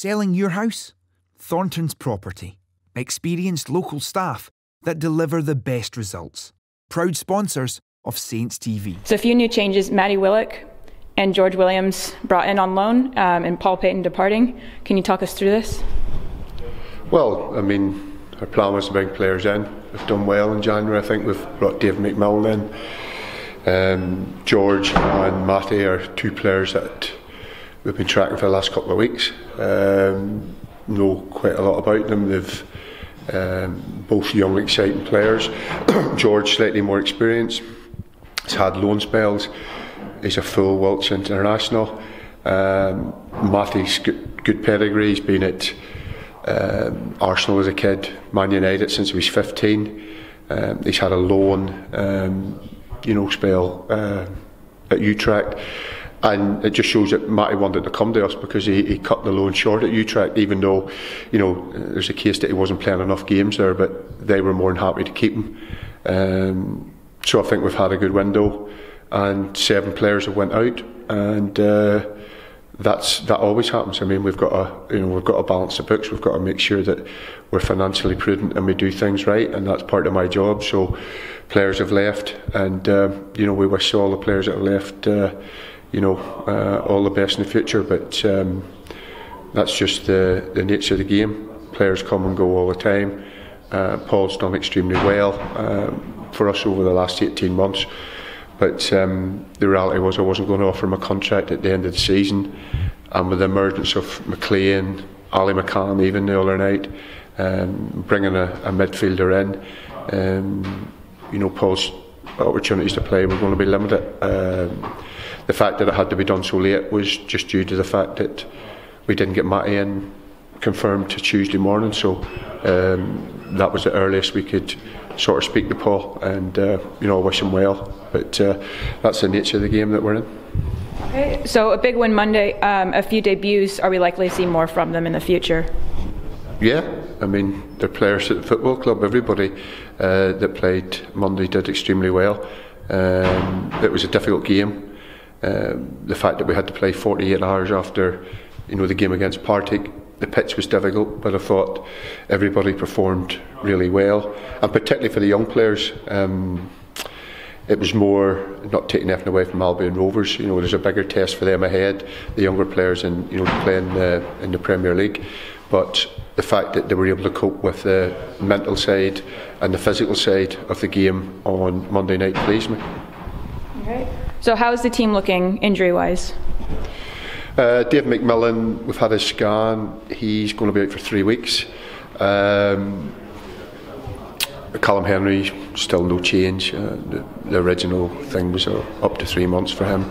Selling your house? Thornton's Property. Experienced local staff that deliver the best results. Proud sponsors of Saints TV. So a few new changes: Matty Willock and George Williams brought in on loan, and Paul Payton departing. Can you talk us through this? Well, I mean, our plan was to bring players in. We've done well in January. I think we've brought David McMillan in. George and Matty are two players that we've been tracking for the last couple of weeks. Know quite a lot about them. They've both young, exciting players. George, slightly more experienced. He's had loan spells. He's a full Welsh international. Matty's good pedigree. He's been at Arsenal as a kid, Man United since he was 15. He's had a loan, spell at Utrecht, and it just shows that Matty wanted to come to us because he cut the loan short at Utrecht, even though there's a case that he wasn't playing enough games there, but they were more than happy to keep him. So I think we've had a good window, and 7 players have went out, and that always happens. I mean, we've got to balance the books. We've got to make sure that we're financially prudent and we do things right, and that's part of my job. So players have left, and we wish all the players that have left all the best in the future. But that's just the nature of the game. Players come and go all the time. Paul's done extremely well for us over the last 18 months. But the reality was I wasn't going to offer him a contract at the end of the season, and with the emergence of McLean, Ali McCann even the other night, bringing a midfielder in, Paul's opportunities to play were going to be limited. The fact that it had to be done so late was just due to the fact that we didn't get Matty in confirmed to Tuesday morning, so that was the earliest we could sort of speak to Paul, and I wish him well, but that's the nature of the game that we're in. Okay, so a big win Monday, a few debuts. Are we likely to see more from them in the future? Yeah, I mean, they're players at the football club. Everybody that played Monday did extremely well. It was a difficult game. The fact that we had to play 48 hours after the game against Partick, the pitch was difficult, but I thought everybody performed really well, and particularly for the young players. It was more, not taking anything away from Albion Rovers, there's a bigger test for them ahead, the younger players playing in the Premier League, but the fact that they were able to cope with the mental side and the physical side of the game on Monday night pleased me. Okay. So how is the team looking injury-wise? Dave McMillan, we've had his scan. He's going to be out for 3 weeks. Callum Henry, still no change. The original thing was up to 3 months for him.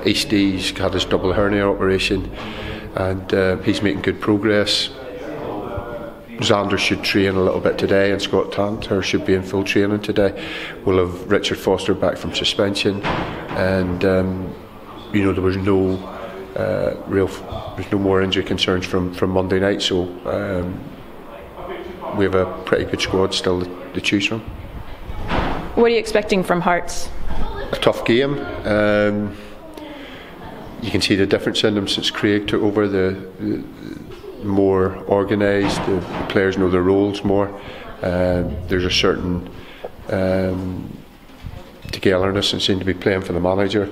Eastie's had his double hernia operation, and he's making good progress. Xander should train a little bit today, and Scott Tanter should be in full training today. We'll have Richard Foster back from suspension, and there was no more injury concerns from Monday night, so we have a pretty good squad still to choose from. What are you expecting from Hearts? A tough game. You can see the difference in them since Craig took over. The more organised, the players know their roles more. There's a certain togetherness and seem to be playing for the manager,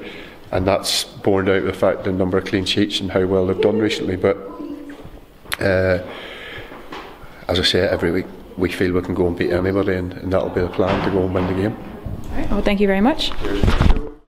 and that's borne out of the fact the number of clean sheets and how well they've done recently. But as I say, every week we feel we can go and beat anybody, and that'll be the plan, to go and win the game. All right, well, thank you very much. Cheers.